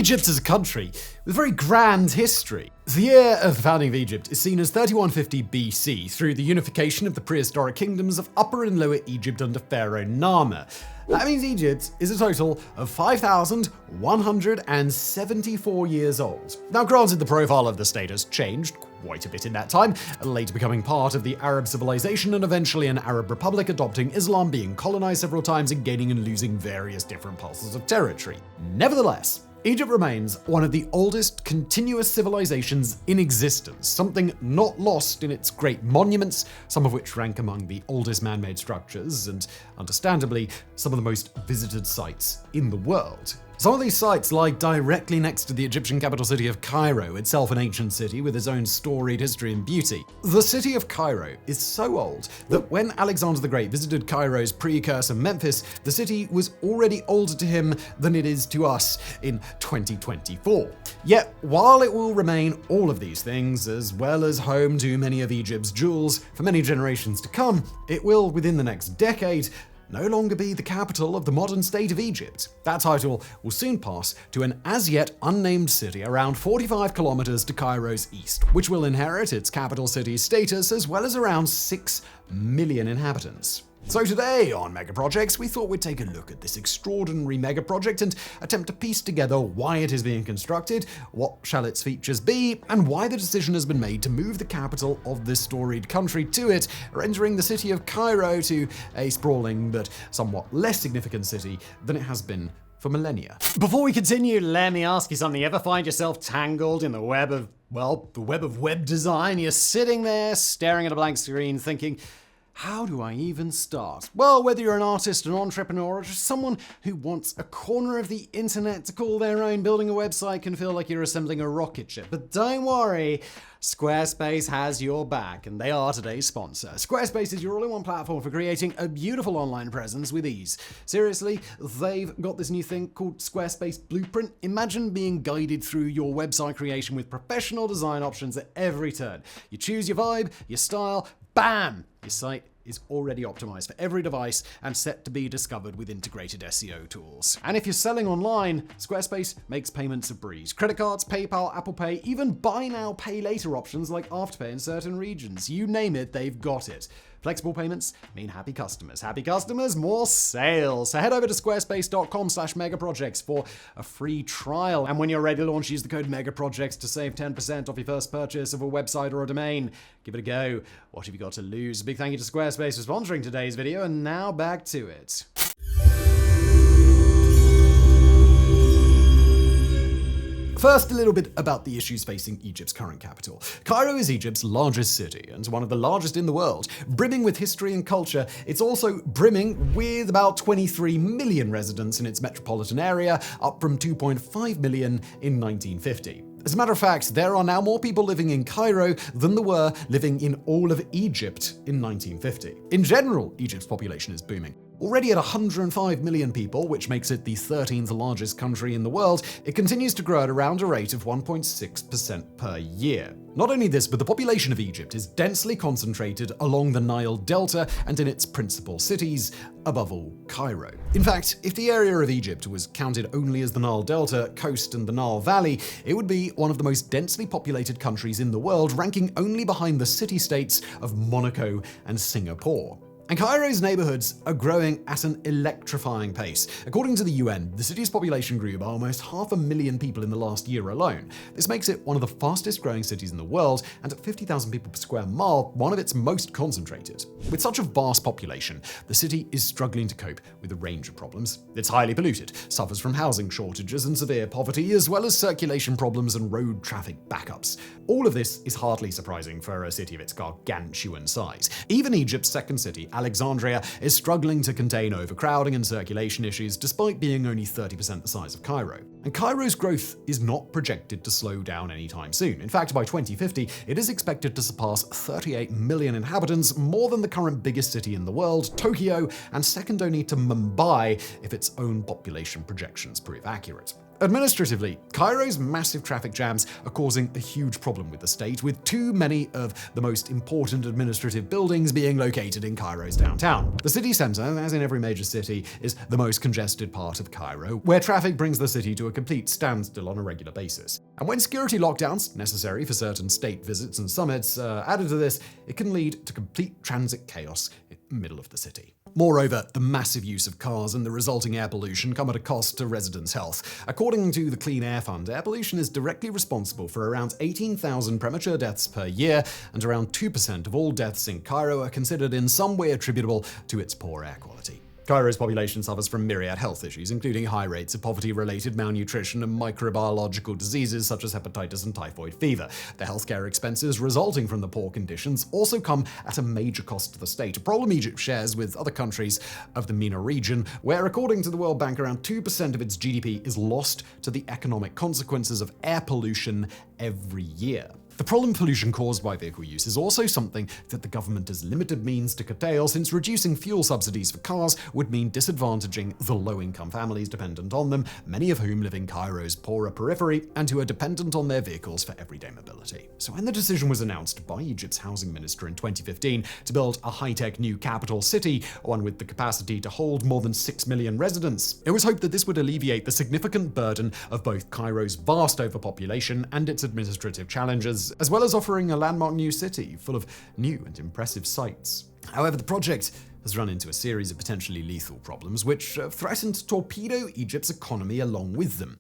Egypt is a country with a very grand history. The year of the founding of Egypt is seen as 3150 BC through the unification of the prehistoric kingdoms of Upper and Lower Egypt under Pharaoh Nahma. That means Egypt is a total of 5,174 years old. Now granted, the profile of the state has changed quite a bit in that time, later becoming part of the Arab civilization and eventually an Arab republic, adopting Islam, being colonized several times, and gaining and losing various different parcels of territory. Nevertheless, Egypt remains one of the oldest continuous civilizations in existence, something not lost in its great monuments, some of which rank among the oldest man-made structures, and understandably, some of the most visited sites in the world. Some of these sites lie directly next to the Egyptian capital city of Cairo, itself an ancient city with its own storied history and beauty. The city of Cairo is so old that when Alexander the Great visited Cairo's precursor Memphis, the city was already older to him than it is to us in 2024. Yet, while it will remain all of these things, as well as home to many of Egypt's jewels for many generations to come, it will, within the next decade, no longer be the capital of the modern state of Egypt. That title will soon pass to an as-yet unnamed city around 45 kilometers to Cairo's east, which will inherit its capital city status as well as around 6 million inhabitants. So today on Mega Projects, we thought we'd take a look at this extraordinary mega project and attempt to piece together why it is being constructed, what shall its features be, and why the decision has been made to move the capital of this storied country to it, rendering the city of Cairo to a sprawling but somewhat less significant city than it has been for millennia. Before we continue, let me ask you something. You ever find yourself tangled in the web of web design? You're sitting there staring at a blank screen thinking, how do I even start? Well, whether you're an artist, an entrepreneur, or just someone who wants a corner of the internet to call their own, building a website can feel like you're assembling a rocket ship. But don't worry, Squarespace has your back, and they are today's sponsor. Squarespace is your all-in-one platform for creating a beautiful online presence with ease. Seriously, they've got this new thing called Squarespace Blueprint. Imagine being guided through your website creation with professional design options at every turn. You choose your vibe, your style, bam! Your site is already optimized for every device and set to be discovered with integrated SEO tools. And if you're selling online, Squarespace makes payments a breeze. Credit cards, PayPal, Apple Pay, even buy now, pay later options like Afterpay in certain regions. You name it, they've got it. Flexible payments mean happy customers. Happy customers, more sales. So head over to squarespace.com/megaprojects for a free trial. And when you're ready to launch, use the code megaprojects to save 10% off your first purchase of a website or a domain. Give it a go. What have you got to lose? A big thank you to Squarespace for sponsoring today's video, and now back to it. First, a little bit about the issues facing Egypt's current capital. Cairo is Egypt's largest city and one of the largest in the world. Brimming with history and culture, it's also brimming with about 23 million residents in its metropolitan area, up from 2.5 million in 1950. As a matter of fact, there are now more people living in Cairo than there were living in all of Egypt in 1950. In general, Egypt's population is booming. Already at 105 million people, which makes it the 13th largest country in the world, it continues to grow at around a rate of 1.6% per year. Not only this, but the population of Egypt is densely concentrated along the Nile Delta and in its principal cities, above all, Cairo. In fact, if the area of Egypt was counted only as the Nile Delta, coast, and the Nile Valley, it would be one of the most densely populated countries in the world, ranking only behind the city-states of Monaco and Singapore. And Cairo's neighborhoods are growing at an electrifying pace. According to the UN, the city's population grew by almost 500,000 people in the last year alone. This makes it one of the fastest growing cities in the world, and at 50,000 people per square mile, one of its most concentrated. With such a vast population, the city is struggling to cope with a range of problems. It's highly polluted, suffers from housing shortages and severe poverty, as well as circulation problems and road traffic backups. All of this is hardly surprising for a city of its gargantuan size. Even Egypt's second city, Alexandria, is struggling to contain overcrowding and circulation issues despite being only 30% the size of Cairo. And Cairo's growth is not projected to slow down anytime soon. In fact, by 2050, it is expected to surpass 38 million inhabitants, more than the current biggest city in the world, Tokyo, and second only to Mumbai if its own population projections prove accurate. Administratively, Cairo's massive traffic jams are causing a huge problem with the state, with too many of the most important administrative buildings being located in Cairo's downtown. The city center, as in every major city, is the most congested part of Cairo, where traffic brings the city to a complete standstill on a regular basis. And when security lockdowns, necessary for certain state visits and summits, are added to this, it can lead to complete transit chaos in the middle of the city. Moreover, the massive use of cars and the resulting air pollution come at a cost to residents' health. According to the Clean Air Fund, air pollution is directly responsible for around 18,000 premature deaths per year, and around 2% of all deaths in Cairo are considered in some way attributable to its poor air quality. Cairo's population suffers from myriad health issues, including high rates of poverty-related malnutrition and microbiological diseases such as hepatitis and typhoid fever. The healthcare expenses resulting from the poor conditions also come at a major cost to the state, a problem Egypt shares with other countries of the MENA region, where, according to the World Bank, around 2% of its GDP is lost to the economic consequences of air pollution every year. The problem pollution caused by vehicle use is also something that the government has limited means to curtail, since reducing fuel subsidies for cars would mean disadvantaging the low-income families dependent on them, many of whom live in Cairo's poorer periphery and who are dependent on their vehicles for everyday mobility. So when the decision was announced by Egypt's housing minister in 2015 to build a high-tech new capital city, one with the capacity to hold more than 6 million residents, it was hoped that this would alleviate the significant burden of both Cairo's vast overpopulation and its administrative challenges, as well as offering a landmark new city full of new and impressive sights. However, the project has run into a series of potentially lethal problems, which threaten to torpedo Egypt's economy along with them.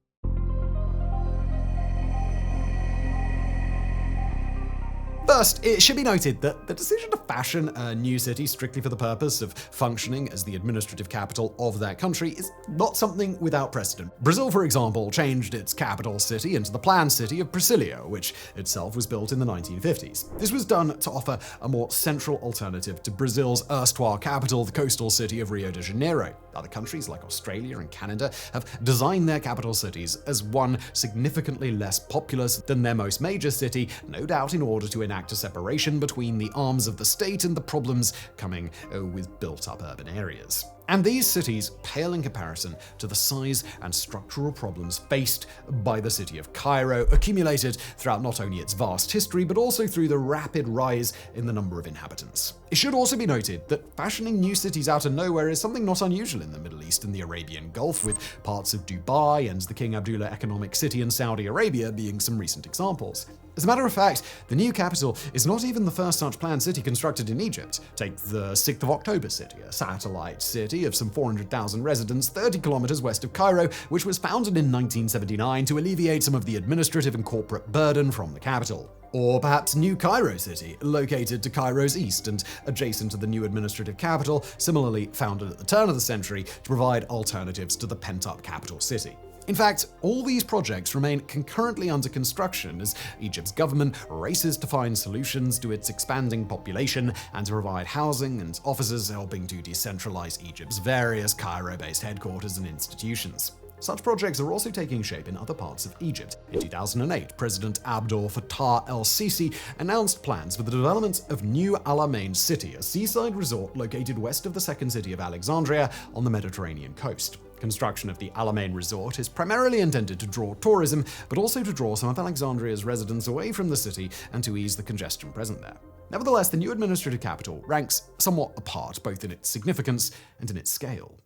First, it should be noted that the decision to fashion a new city strictly for the purpose of functioning as the administrative capital of that country is not something without precedent. Brazil, for example, changed its capital city into the planned city of Brasilia, which itself was built in the 1950s. This was done to offer a more central alternative to Brazil's erstwhile capital, the coastal city of Rio de Janeiro. Other countries like Australia and Canada have designed their capital cities as one significantly less populous than their most major city, no doubt in order to enact a separation between the arms of the state and the problems coming with built-up urban areas. And these cities pale in comparison to the size and structural problems faced by the city of Cairo, accumulated throughout not only its vast history, but also through the rapid rise in the number of inhabitants. It should also be noted that fashioning new cities out of nowhere is something not unusual in the Middle East and the Arabian Gulf, with parts of Dubai and the King Abdullah Economic City in Saudi Arabia being some recent examples. As a matter of fact, the new capital is not even the first such planned city constructed in Egypt. Take the 6th of October city, a satellite city of some 400,000 residents 30 kilometers west of Cairo, which was founded in 1979 to alleviate some of the administrative and corporate burden from the capital. Or perhaps New Cairo City, located to Cairo's east and adjacent to the new administrative capital, similarly founded at the turn of the century to provide alternatives to the pent-up capital city. In fact, all these projects remain concurrently under construction as Egypt's government races to find solutions to its expanding population and to provide housing and offices, helping to decentralize Egypt's various Cairo-based headquarters and institutions. Such projects are also taking shape in other parts of Egypt. In 2008, President Abdel Fattah el-Sisi announced plans for the development of New Alamein City, a seaside resort located west of the second city of Alexandria on the Mediterranean coast. Construction of the Alamein resort is primarily intended to draw tourism, but also to draw some of Alexandria's residents away from the city and to ease the congestion present there. Nevertheless, the new administrative capital ranks somewhat apart, both in its significance and in its scale.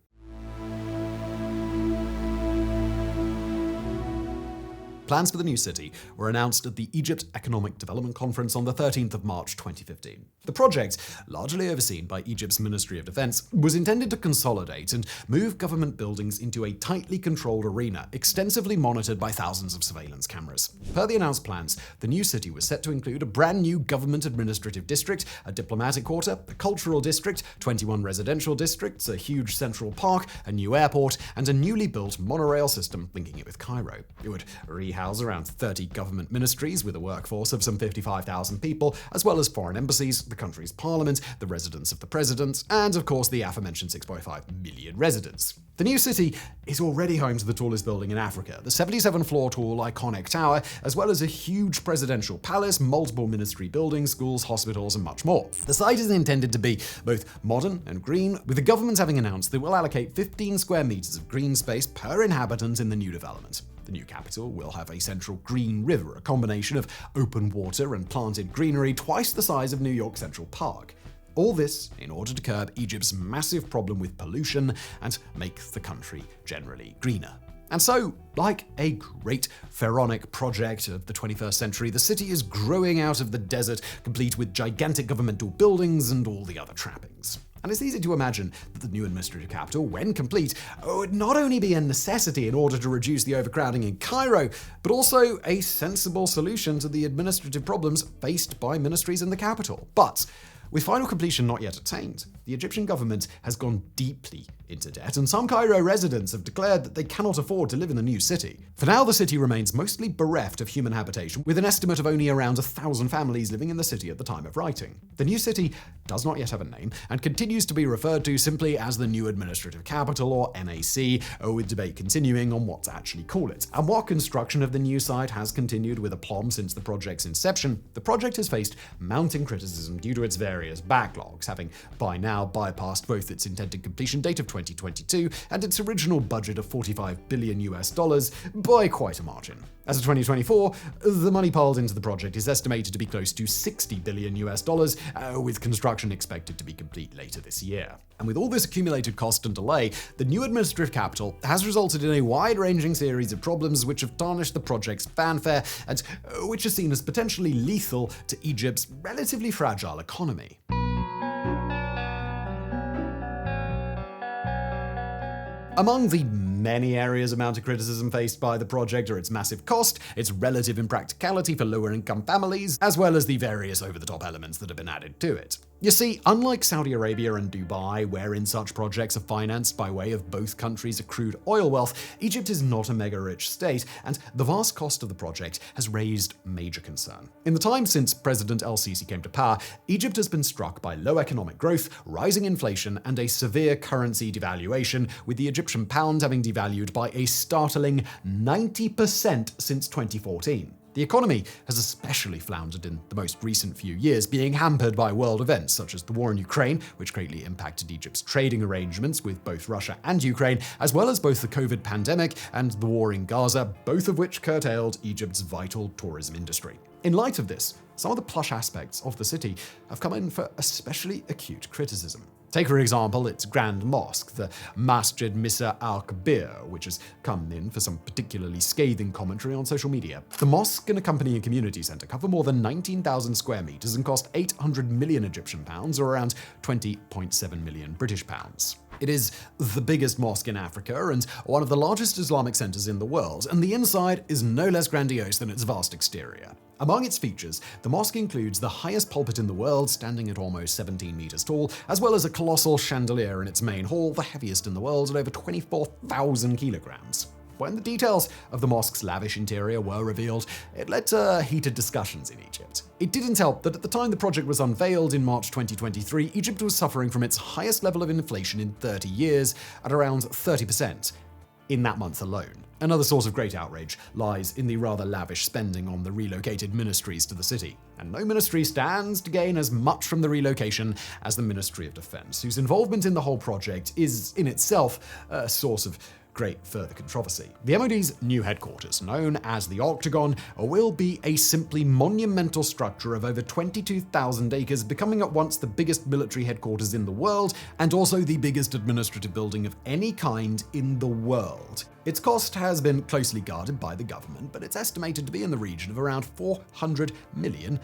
Plans for the new city were announced at the Egypt Economic Development Conference on the 13th of March 2015. The project, largely overseen by Egypt's Ministry of Defense, was intended to consolidate and move government buildings into a tightly controlled arena, extensively monitored by thousands of surveillance cameras. Per the announced plans, the new city was set to include a brand new government administrative district, a diplomatic quarter, a cultural district, 21 residential districts, a huge central park, a new airport, and a newly built monorail system linking it with Cairo. It would house around 30 government ministries with a workforce of some 55,000 people, as well as foreign embassies, the country's parliament, the residence of the president, and of course the aforementioned 6.5 million residents. The new city is already home to the tallest building in Africa, the 77-floor tall iconic tower, as well as a huge presidential palace, multiple ministry buildings, schools, hospitals, and much more. The site is intended to be both modern and green, with the government having announced that it will allocate 15 square meters of green space per inhabitant in the new development. The new capital will have a central green river, a combination of open water and planted greenery twice the size of New York Central Park. All this in order to curb Egypt's massive problem with pollution and make the country generally greener. And so, like a great pharaonic project of the 21st century, the city is growing out of the desert, complete with gigantic governmental buildings and all the other trappings. And it's easy to imagine that the new administrative capital, when complete, would not only be a necessity in order to reduce the overcrowding in Cairo, but also a sensible solution to the administrative problems faced by ministries in the capital. But with final completion not yet attained, the Egyptian government has gone deeply into debt, and some Cairo residents have declared that they cannot afford to live in the new city. For now, the city remains mostly bereft of human habitation, with an estimate of only around 1,000 families living in the city at the time of writing. The new city does not yet have a name, and continues to be referred to simply as the New Administrative Capital, or NAC, with debate continuing on what to actually call it. And while construction of the new site has continued with aplomb since the project's inception, the project has faced mounting criticism due to its various backlogs, having by now bypassed both its intended completion date of 2022 and its original budget of $45 billion by quite a margin. As of 2024, the money piled into the project is estimated to be close to $60 billion, with construction expected to be complete later this year. And with all this accumulated cost and delay, the new administrative capital has resulted in a wide-ranging series of problems which have tarnished the project's fanfare and which are seen as potentially lethal to Egypt's relatively fragile economy. Among the many areas of mounting criticism faced by the project are its massive cost, its relative impracticality for lower-income families, as well as the various over-the-top elements that have been added to it. You see, unlike Saudi Arabia and Dubai, wherein such projects are financed by way of both countries' accrued oil wealth, Egypt is not a mega-rich state, and the vast cost of the project has raised major concern. In the time since President el-Sisi came to power, Egypt has been struck by low economic growth, rising inflation, and a severe currency devaluation, with the Egyptian pound having devalued by a startling 90% since 2014. The economy has especially floundered in the most recent few years, being hampered by world events such as the war in Ukraine, which greatly impacted Egypt's trading arrangements with both Russia and Ukraine, as well as both the COVID pandemic and the war in Gaza, both of which curtailed Egypt's vital tourism industry. In light of this, some of the plush aspects of the city have come in for especially acute criticism. Take, for example, its Grand Mosque, the Masjid Misa al-Kabir, which has come in for some particularly scathing commentary on social media. The mosque and accompanying community centre cover more than 19,000 square metres and cost 800 million Egyptian pounds, or around 20.7 million British pounds. It is the biggest mosque in Africa and one of the largest Islamic centres in the world, and the inside is no less grandiose than its vast exterior. Among its features, the mosque includes the highest pulpit in the world, standing at almost 17 meters tall, as well as a colossal chandelier in its main hall, the heaviest in the world at over 24,000 kilograms. When the details of the mosque's lavish interior were revealed, it led to heated discussions in Egypt. It didn't help that at the time the project was unveiled in March 2023, Egypt was suffering from its highest level of inflation in 30 years, at around 30%. In that month alone. Another source of great outrage lies in the rather lavish spending on the relocated ministries to the city. And no ministry stands to gain as much from the relocation as the Ministry of Defense, whose involvement in the whole project is, in itself, a source of great further controversy. The MOD's new headquarters, known as the Octagon, will be a simply monumental structure of over 22,000 acres, becoming at once the biggest military headquarters in the world and also the biggest administrative building of any kind in the world. Its cost has been closely guarded by the government, but it's estimated to be in the region of around $400 million.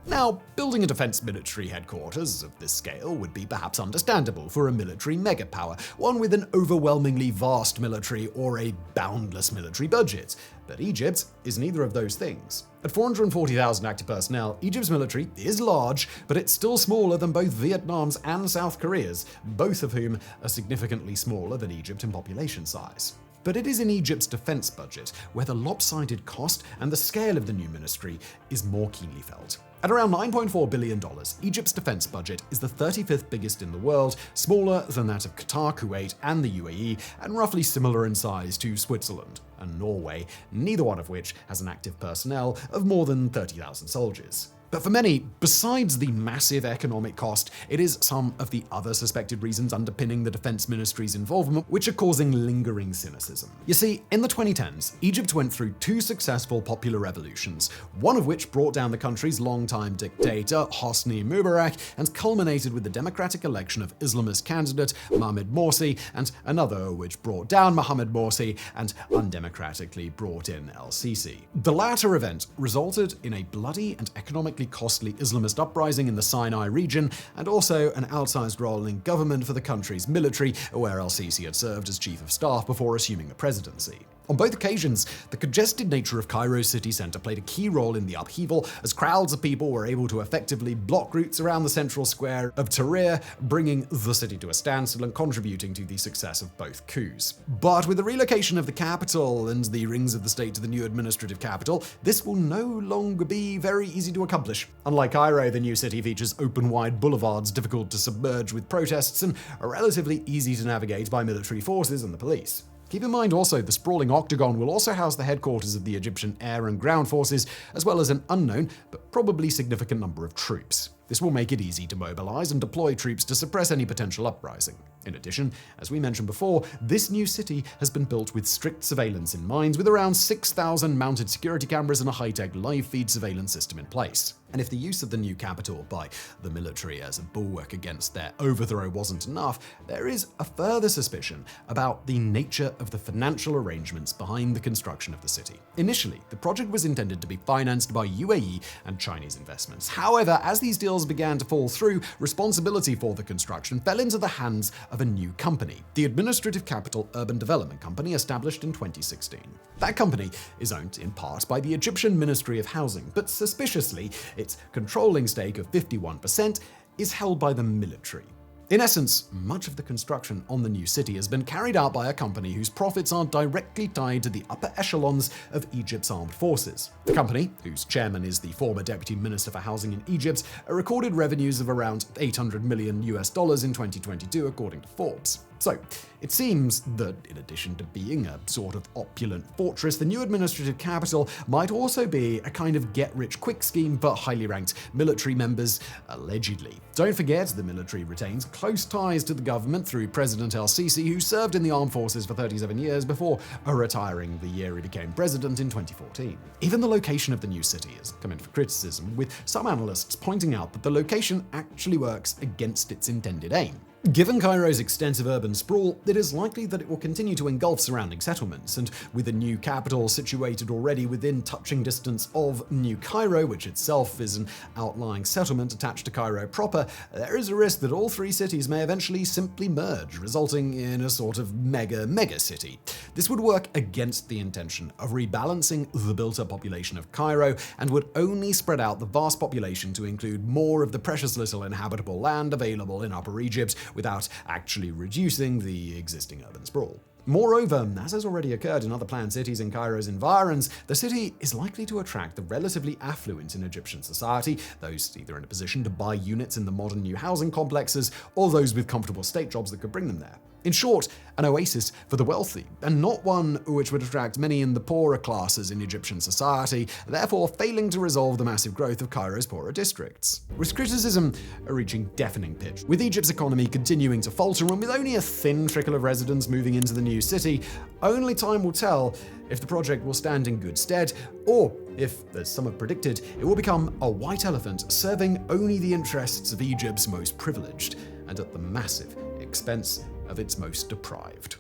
Now, building a defense military headquarters of this scale would be perhaps understandable for a military megapower, one with an overwhelmingly vast military or a boundless military budget. But Egypt is neither of those things. At 440,000 active personnel, Egypt's military is large, but it's still smaller than both Vietnam's and South Korea's, both of whom are significantly smaller than Egypt in population size. But it is in Egypt's defense budget where the lopsided cost and the scale of the new ministry is more keenly felt. At around $9.4 billion, Egypt's defense budget is the 35th biggest in the world, smaller than that of Qatar, Kuwait, and the UAE, and roughly similar in size to Switzerland and Norway, neither one of which has an active personnel of more than 30,000 soldiers. But for many, besides the massive economic cost, it is some of the other suspected reasons underpinning the defense ministry's involvement which are causing lingering cynicism. You see, in the 2010s, Egypt went through two successful popular revolutions, one of which brought down the country's longtime dictator, Hosni Mubarak, and culminated with the democratic election of Islamist candidate Mohamed Morsi, and another which brought down Mohamed Morsi and undemocratically brought in el-Sisi. The latter event resulted in a bloody and economically costly Islamist uprising in the Sinai region, and also an outsized role in government for the country's military, where el-Sisi had served as chief of staff before assuming the presidency. On both occasions, the congested nature of Cairo's city centre played a key role in the upheaval, as crowds of people were able to effectively block routes around the central square of Tahrir, bringing the city to a standstill and contributing to the success of both coups. But with the relocation of the capital and the rings of the state to the new administrative capital, this will no longer be very easy to accomplish. Unlike Cairo, the new city features open, wide boulevards difficult to submerge with protests and are relatively easy to navigate by military forces and the police. Keep in mind also, the sprawling octagon will also house the headquarters of the Egyptian air and ground forces, as well as an unknown, but probably significant number of troops. This will make it easy to mobilize and deploy troops to suppress any potential uprising. In addition, as we mentioned before, this new city has been built with strict surveillance in mind, with around 6,000 mounted security cameras and a high-tech live feed surveillance system in place. And if the use of the new capital by the military as a bulwark against their overthrow wasn't enough, there is a further suspicion about the nature of the financial arrangements behind the construction of the city. Initially, the project was intended to be financed by UAE and Chinese investments. However, as these deals began to fall through, responsibility for the construction fell into the hands of a new company, the Administrative Capital Urban Development Company, established in 2016. That company is owned in part by the Egyptian Ministry of Housing, but suspiciously, its controlling stake of 51% is held by the military. In essence, much of the construction on the new city has been carried out by a company whose profits are directly tied to the upper echelons of Egypt's armed forces. The company, whose chairman is the former Deputy Minister for Housing in Egypt, recorded revenues of around $800 million in 2022, according to Forbes. So, it seems that in addition to being a sort of opulent fortress, the new administrative capital might also be a kind of get-rich-quick scheme for highly ranked military members, allegedly. Don't forget, the military retains close ties to the government through President el-Sisi, who served in the armed forces for 37 years before retiring the year he became president in 2014. Even the location of the new city has come in for criticism, with some analysts pointing out that the location actually works against its intended aim. Given Cairo's extensive urban sprawl, it is likely that it will continue to engulf surrounding settlements, and with the new capital situated already within touching distance of New Cairo, which itself is an outlying settlement attached to Cairo proper, there is a risk that all three cities may eventually simply merge, resulting in a sort of mega city. This would work against the intention of rebalancing the built-up population of Cairo, and would only spread out the vast population to include more of the precious little inhabitable land available in Upper Egypt, without actually reducing the existing urban sprawl. Moreover, as has already occurred in other planned cities in Cairo's environs, the city is likely to attract the relatively affluent in Egyptian society, those either in a position to buy units in the modern new housing complexes, or those with comfortable state jobs that could bring them there. In short, an oasis for the wealthy, and not one which would attract many in the poorer classes in Egyptian society, therefore failing to resolve the massive growth of Cairo's poorer districts. With criticism reaching deafening pitch, with Egypt's economy continuing to falter and with only a thin trickle of residents moving into the new city, only time will tell if the project will stand in good stead, or if, as some have predicted, it will become a white elephant serving only the interests of Egypt's most privileged, and at the massive expense of its most deprived.